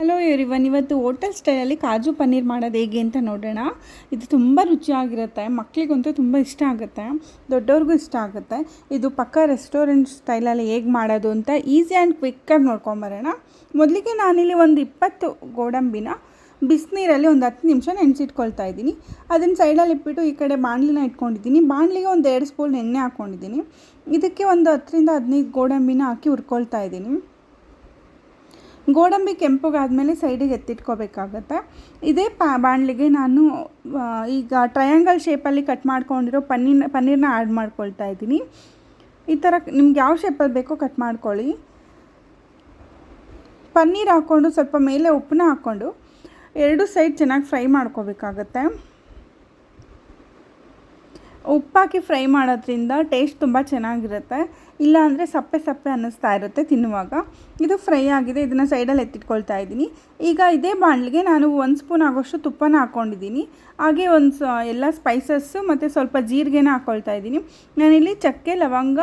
Hello everyone, ಇವತ್ತು hotel ಸ್ಟೈಲಲ್ಲಿ ಕಾಜು ಪನ್ನೀರ್ ಮಾಡೋದು ಹೇಗೆ ಅಂತ ನೋಡೋಣ. ಇದು ತುಂಬ ರುಚಿಯಾಗಿರುತ್ತೆ, ಮಕ್ಕಳಿಗಂತೂ ತುಂಬ ಇಷ್ಟ ಆಗುತ್ತೆ, ದೊಡ್ಡವ್ರಿಗೂ ಇಷ್ಟ ಆಗುತ್ತೆ. ಇದು ಪಕ್ಕ ರೆಸ್ಟೋರೆಂಟ್ ಸ್ಟೈಲಲ್ಲಿ ಹೇಗೆ ಮಾಡೋದು ಅಂತ ಈಸಿ ಆ್ಯಂಡ್ ಕ್ವಿಕ್ಕಾಗಿ ನೋಡ್ಕೊಂಬರೋಣ. ಮೊದಲಿಗೆ ನಾನಿಲ್ಲಿ ಒಂದು 20 ಗೋಡಂಬಿನ ಬಿಸಿನೀರಲ್ಲಿ ಒಂದು 10 ನಿಮಿಷ ನೆನೆಸಿಟ್ಕೊಳ್ತಾ ಇದ್ದೀನಿ. ಅದನ್ನು ಸೈಡಲ್ಲಿ ಇಟ್ಬಿಟ್ಟು ಈ ಕಡೆ ಬಾಣಲಿನ ಇಟ್ಕೊಂಡಿದ್ದೀನಿ. ಬಾಣಲಿಗೆ ಒಂದು 2 ಸ್ಪೂನ್ ಎಣ್ಣೆ ಹಾಕ್ಕೊಂಡಿದ್ದೀನಿ. ಇದಕ್ಕೆ ಒಂದು 10ರಿಂದ 15 ಗೋಡಂಬಿನ ಹಾಕಿ ಹುರ್ಕೊಳ್ತಾ ಇದ್ದೀನಿ. ಗೋಡಂಬಿ ಕೆಂಪಗಾದಮೇಲೆ ಸೈಡಿಗೆ ಎತ್ತಿಟ್ಕೋಬೇಕಾಗತ್ತೆ. ಇದೇ ಬಾಣಲಿಗೆ ನಾನು ಈಗ ಟ್ರಯಾಂಗಲ್ ಶೇಪಲ್ಲಿ ಕಟ್ ಮಾಡ್ಕೊಂಡಿರೋ ಪನ್ನೀರನ್ನ ಆ್ಯಡ್ ಮಾಡ್ಕೊಳ್ತಾ ಇದ್ದೀನಿ. ಈ ಥರ ನಿಮ್ಗೆ ಯಾವ ಶೇಪಲ್ಲಿ ಬೇಕೋ ಕಟ್ ಮಾಡ್ಕೊಳ್ಳಿ. ಪನ್ನೀರ್ ಹಾಕ್ಕೊಂಡು ಸ್ವಲ್ಪ ಮೇಲೆ ಉಪ್ಪನ್ನ ಹಾಕ್ಕೊಂಡು 2 ಸೈಡ್ ಚೆನ್ನಾಗಿ ಫ್ರೈ ಮಾಡ್ಕೋಬೇಕಾಗತ್ತೆ. ಉಪ್ಪಾಕಿ ಫ್ರೈ ಮಾಡೋದ್ರಿಂದ ಟೇಸ್ಟ್ ತುಂಬ ಚೆನ್ನಾಗಿರುತ್ತೆ, ಇಲ್ಲಾಂದರೆ ಸಪ್ಪೆ ಸಪ್ಪೆ ಅನ್ನಿಸ್ತಾ ಇರುತ್ತೆ ತಿನ್ನುವಾಗ. ಇದು ಫ್ರೈ ಆಗಿದೆ, ಇದನ್ನು ಸೈಡಲ್ಲಿ ಎತ್ತಿಟ್ಕೊಳ್ತಾ ಇದ್ದೀನಿ. ಈಗ ಇದೇ ಬಾಣಲಿಗೆ ನಾನು 1 ಸ್ಪೂನ್ ಆಗೋಷ್ಟು ತುಪ್ಪನ ಹಾಕ್ಕೊಂಡಿದ್ದೀನಿ. ಹಾಗೆ ಎಲ್ಲ ಸ್ಪೈಸಸ್ಸು ಮತ್ತು ಸ್ವಲ್ಪ ಜೀರಿಗೆನ ಹಾಕ್ಕೊಳ್ತಾ ಇದ್ದೀನಿ. ನಾನಿಲ್ಲಿ ಚಕ್ಕೆ, ಲವಂಗ,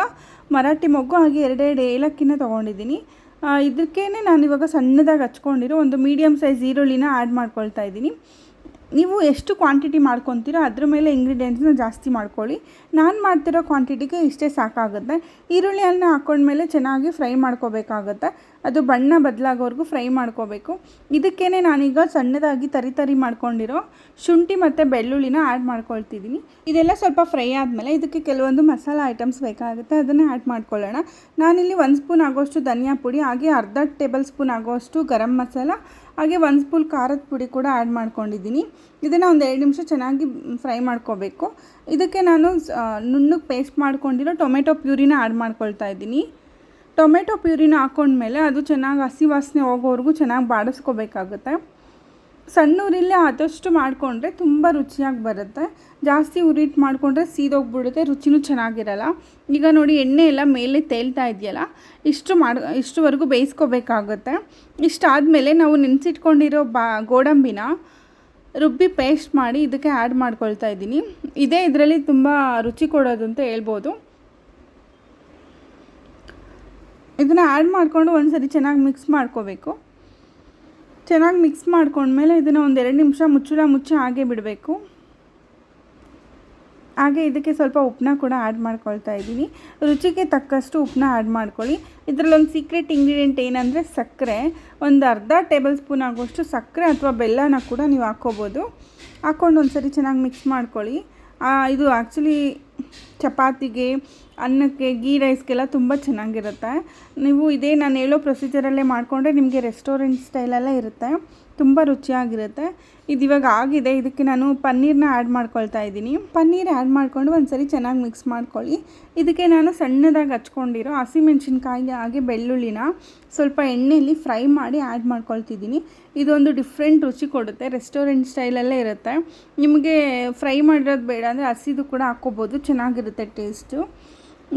ಮರಾಠಿ ಮೊಗ್ಗು ಹಾಗೆ 2 ಏಲಕ್ಕಿನ ತೊಗೊಂಡಿದ್ದೀನಿ. ಇದಕ್ಕೇ ನಾನಿವಾಗ ಸಣ್ಣದಾಗಿ ಹಚ್ಕೊಂಡಿರೋ ಒಂದು ಮೀಡಿಯಮ್ ಸೈಜ್ ಈರುಳ್ಳಿನ ಆ್ಯಡ್ ಮಾಡ್ಕೊಳ್ತಾ ಇದ್ದೀನಿ. ನೀವು ಎಷ್ಟು ಕ್ವಾಂಟಿಟಿ ಮಾಡ್ಕೊತೀರೋ ಅದ್ರ ಮೇಲೆ ಇಂಗ್ರೀಡಿಯೆಂಟ್ಸ್ನ ಜಾಸ್ತಿ ಮಾಡ್ಕೊಳ್ಳಿ. ನಾನು ಮಾಡ್ತಿರೋ ಕ್ವಾಂಟಿಟಿಗೆ ಇಷ್ಟೇ ಸಾಕಾಗುತ್ತೆ. ಈರುಳ್ಳಿಯನ್ನು ಹಾಕ್ಕೊಂಡ್ಮೇಲೆ ಚೆನ್ನಾಗಿ ಫ್ರೈ ಮಾಡ್ಕೋಬೇಕಾಗತ್ತೆ. ಅದು ಬಣ್ಣ ಬದಲಾಗೋವರೆಗೂ ಫ್ರೈ ಮಾಡ್ಕೋಬೇಕು. ಇದಕ್ಕೇ ನಾನೀಗ ಸಣ್ಣದಾಗಿ ತರಿ ಮಾಡ್ಕೊಂಡಿರೋ ಶುಂಠಿ ಮತ್ತು ಬೆಳ್ಳುಳ್ಳಿನ ಆ್ಯಡ್ ಮಾಡ್ಕೊಳ್ತಿದ್ದೀನಿ. ಇದೆಲ್ಲ ಸ್ವಲ್ಪ ಫ್ರೈ ಆದಮೇಲೆ ಇದಕ್ಕೆ ಕೆಲವೊಂದು ಮಸಾಲ ಐಟಮ್ಸ್ ಬೇಕಾಗುತ್ತೆ, ಅದನ್ನು ಆ್ಯಡ್ ಮಾಡ್ಕೊಳ್ಳೋಣ. ನಾನಿಲ್ಲಿ 1 ಸ್ಪೂನ್ ಆಗೋಷ್ಟು ಧನಿಯಾ ಪುಡಿ, ಹಾಗೆ ಅರ್ಧ ಟೇಬಲ್ ಸ್ಪೂನ್ ಆಗೋಷ್ಟು ಗರಂ ಮಸಾಲ, ಹಾಗೆ 1 ಸ್ಪೂನ್ ಖಾರದ ಪುಡಿ ಕೂಡ ಆ್ಯಡ್ ಮಾಡ್ಕೊಂಡಿದ್ದೀನಿ. ಇದನ್ನು ಒಂದು 2 ನಿಮಿಷ ಚೆನ್ನಾಗಿ ಫ್ರೈ ಮಾಡ್ಕೋಬೇಕು. ಇದಕ್ಕೆ ನಾನು ನುಣ್ಣಗೆ ಪೇಸ್ಟ್ ಮಾಡ್ಕೊಂಡಿರೋ ಟೊಮೆಟೊ ಪ್ಯೂರಿನ ಆ್ಯಡ್ ಮಾಡ್ಕೊಳ್ತಾ ಇದ್ದೀನಿ. ಟೊಮೆಟೊ ಪ್ಯೂರಿನ ಹಾಕ್ಕೊಂಡ್ಮೇಲೆ ಅದು ಚೆನ್ನಾಗಿ ಹಸಿ ವಾಸನೆ ಹೋಗೋವರೆಗೂ ಚೆನ್ನಾಗಿ ಬಾಡಿಸ್ಕೋಬೇಕಾಗುತ್ತೆ. ಸಣ್ಣ ಉರಿಲೇ ಆದಷ್ಟು ಮಾಡಿಕೊಂಡ್ರೆ ತುಂಬ ರುಚಿಯಾಗಿ ಬರುತ್ತೆ. ಜಾಸ್ತಿ ಉರಿಟ್ ಮಾಡಿಕೊಂಡ್ರೆ ಸೀದೋಗ್ಬಿಡುತ್ತೆ, ರುಚಿನೂ ಚೆನ್ನಾಗಿರಲ್ಲ. ಈಗ ನೋಡಿ, ಎಣ್ಣೆ ಎಲ್ಲ ಮೇಲೆ ತೇಲ್ತಾ ಇದೆಯಲ್ಲ, ಇಷ್ಟುವರೆಗೂ ಬೇಯಿಸ್ಕೋಬೇಕಾಗುತ್ತೆ. ಇಷ್ಟಾದಮೇಲೆ ನಾವು ನೆನೆಸಿಟ್ಕೊಂಡಿರೋ ಗೋಡಂಬಿನ ರುಬ್ಬಿ ಪೇಸ್ಟ್ ಮಾಡಿ ಇದಕ್ಕೆ ಆ್ಯಡ್ ಮಾಡ್ಕೊಳ್ತಾ ಇದ್ದೀನಿ. ಇದೇ ಇದರಲ್ಲಿ ತುಂಬ ರುಚಿ ಕೊಡೋದು ಅಂತ ಹೇಳ್ಬೋದು. ಇದನ್ನು ಆ್ಯಡ್ ಮಾಡಿಕೊಂಡು ಒಂದು ಸರಿ ಚೆನ್ನಾಗಿ ಮಿಕ್ಸ್ ಮಾಡ್ಕೋಬೇಕು. ಚೆನ್ನಾಗಿ ಮಿಕ್ಸ್ ಮಾಡ್ಕೊಂಡ್ಮೇಲೆ ಇದನ್ನು ಒಂದು 2 ನಿಮಿಷ ಮುಚ್ಚಿ ಹಾಗೆ ಬಿಡಬೇಕು. ಹಾಗೆ ಇದಕ್ಕೆ ಸ್ವಲ್ಪ ಉಪ್ಪನ್ನ ಕೂಡ ಆ್ಯಡ್ ಮಾಡ್ಕೊಳ್ತಾ ಇದ್ದೀನಿ. ರುಚಿಗೆ ತಕ್ಕಷ್ಟು ಉಪ್ಪನ್ನ ಆ್ಯಡ್ ಮಾಡ್ಕೊಳ್ಳಿ. ಇದರಲ್ಲೊಂದು ಸೀಕ್ರೆಟ್ ಇಂಗ್ರೀಡಿಯೆಂಟ್ ಏನಂದರೆ ಸಕ್ಕರೆ. ಒಂದು ಅರ್ಧ ಟೇಬಲ್ ಸ್ಪೂನ್ ಆಗೋಷ್ಟು ಸಕ್ಕರೆ ಅಥವಾ ಬೆಲ್ಲನ ಕೂಡ ನೀವು ಹಾಕ್ಕೋಬೋದು. ಹಾಕ್ಕೊಂಡು ಒಂದು ಸರಿ ಚೆನ್ನಾಗಿ ಮಿಕ್ಸ್ ಮಾಡ್ಕೊಳ್ಳಿ. ಇದು ಆ್ಯಕ್ಚುಲಿ ಚಪಾತಿಗೆ, ಅನ್ನಕ್ಕೆ, ಗೀ ರೈಸ್ಗೆಲ್ಲ ತುಂಬ ಚೆನ್ನಾಗಿರುತ್ತೆ. ನೀವು ಇದೇ ನಾನು ಹೇಳೋ ಪ್ರೊಸೀಜರಲ್ಲೇ ಮಾಡಿಕೊಂಡ್ರೆ ನಿಮಗೆ ರೆಸ್ಟೋರೆಂಟ್ ಸ್ಟೈಲಲ್ಲೇ ಇರುತ್ತೆ, ತುಂಬ ರುಚಿಯಾಗಿರುತ್ತೆ. ಇದು ಇವಾಗ ಆಗಿದೆ. ಇದಕ್ಕೆ ನಾನು ಪನ್ನೀರನ್ನ ಆ್ಯಡ್ ಮಾಡ್ಕೊಳ್ತಾ ಇದ್ದೀನಿ. ಪನ್ನೀರ್ ಆ್ಯಡ್ ಮಾಡಿಕೊಂಡು ಒಂದು ಸರಿ ಚೆನ್ನಾಗಿ ಮಿಕ್ಸ್ ಮಾಡ್ಕೊಳ್ಳಿ. ಇದಕ್ಕೆ ನಾನು ಸಣ್ಣದಾಗಿ ಹಚ್ಕೊಂಡಿರೋ ಹಸಿಮೆಣ್ಸಿನ್ಕಾಯಿ ಹಾಗೆ ಬೆಳ್ಳುಳ್ಳಿನ ಸ್ವಲ್ಪ ಎಣ್ಣೆಯಲ್ಲಿ ಫ್ರೈ ಮಾಡಿ ಆ್ಯಡ್ ಮಾಡ್ಕೊಳ್ತಿದ್ದೀನಿ. ಇದೊಂದು ಡಿಫ್ರೆಂಟ್ ರುಚಿ ಕೊಡುತ್ತೆ, ರೆಸ್ಟೋರೆಂಟ್ ಸ್ಟೈಲಲ್ಲೇ ಇರುತ್ತೆ. ನಿಮಗೆ ಫ್ರೈ ಮಾಡಿರೋದು ಬೇಡ ಅಂದರೆ ಹಸಿದು ಕೂಡ ಹಾಕ್ಕೋಬೋದು, ಚೆನ್ನಾಗಿರುತ್ತೆ ಟೇಸ್ಟು.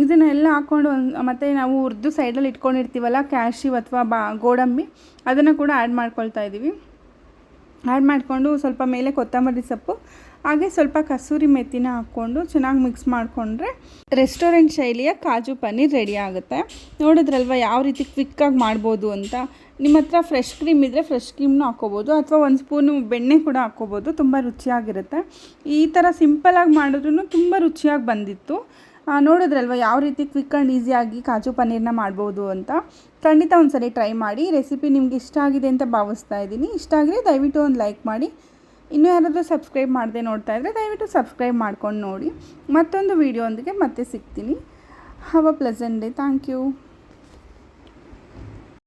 ಇದನ್ನೆಲ್ಲ ಹಾಕ್ಕೊಂಡು ಮತ್ತು ನಾವು ಹುರಿದು ಸೈಡಲ್ಲಿ ಇಟ್ಕೊಂಡಿರ್ತೀವಲ್ಲ ಕ್ಯಾಶ್ಯೂ ಅಥವಾ ಗೋಡಂಬಿ, ಅದನ್ನು ಕೂಡ ಆ್ಯಡ್ ಮಾಡ್ಕೊಳ್ತಾ ಇದ್ದೀವಿ. ಆ್ಯಡ್ ಮಾಡಿಕೊಂಡು ಸ್ವಲ್ಪ ಮೇಲೆ ಕೊತ್ತಂಬರಿ ಸೊಪ್ಪು ಹಾಗೆ ಸ್ವಲ್ಪ ಕಸೂರಿ ಮೆಥಿನ ಹಾಕ್ಕೊಂಡು ಚೆನ್ನಾಗಿ ಮಿಕ್ಸ್ ಮಾಡಿಕೊಂಡ್ರೆ ರೆಸ್ಟೋರೆಂಟ್ ಶೈಲಿಯ ಕಾಜು ಪನ್ನೀರ್ ರೆಡಿ ಆಗುತ್ತೆ. ನೋಡಿದ್ರಲ್ವ ಯಾವ ರೀತಿ ಕ್ವಿಕ್ಕಾಗಿ ಮಾಡ್ಬೋದು ಅಂತ. ನಿಮ್ಮ ಹತ್ರ ಫ್ರೆಶ್ ಕ್ರೀಮ್ ಇದ್ದರೆ ಫ್ರೆಶ್ ಕ್ರೀಮ್ನೂ ಹಾಕ್ಕೋಬೋದು, ಅಥವಾ 1 ಸ್ಪೂನು ಬೆಣ್ಣೆ ಕೂಡ ಹಾಕ್ಕೋಬೋದು, ತುಂಬ ರುಚಿಯಾಗಿರುತ್ತೆ. ಈ ಥರ ಸಿಂಪಲಾಗಿ ಮಾಡಿದ್ರೂ ತುಂಬ ರುಚಿಯಾಗಿ ಬಂದಿತ್ತು. ನೋಡಿದ್ರಲ್ವ ಯಾವ ರೀತಿ ಕ್ವಿಕ್ ಆ್ಯಂಡ್ ಈಸಿಯಾಗಿ ಕಾಜು ಪನ್ನೀರನ್ನ ಮಾಡ್ಬೋದು ಅಂತ. ಖಂಡಿತ ಒಂದು ಸರಿ ಟ್ರೈ ಮಾಡಿ. ರೆಸಿಪಿ ನಿಮ್ಗೆ ಇಷ್ಟ ಆಗಿದೆ ಅಂತ ಭಾವಿಸ್ತಾ ಇದ್ದೀನಿ. ಇಷ್ಟ ಆಗಿದ್ರೆ ದಯವಿಟ್ಟು ಒಂದು ಲೈಕ್ ಮಾಡಿ. ಇನ್ನೂ ಯಾರಾದರೂ ಸಬ್ಸ್ಕ್ರೈಬ್ ಮಾಡದೆ ನೋಡ್ತಾ ಇದ್ದರೆ ದಯವಿಟ್ಟು ಸಬ್ಸ್ಕ್ರೈಬ್ ಮಾಡ್ಕೊಂಡು ನೋಡಿ. ಮತ್ತೊಂದು ವೀಡಿಯೋ ಒಂದಿಗೆ ಮತ್ತೆ ಸಿಗ್ತೀನಿ. Have a pleasant day. Thank you.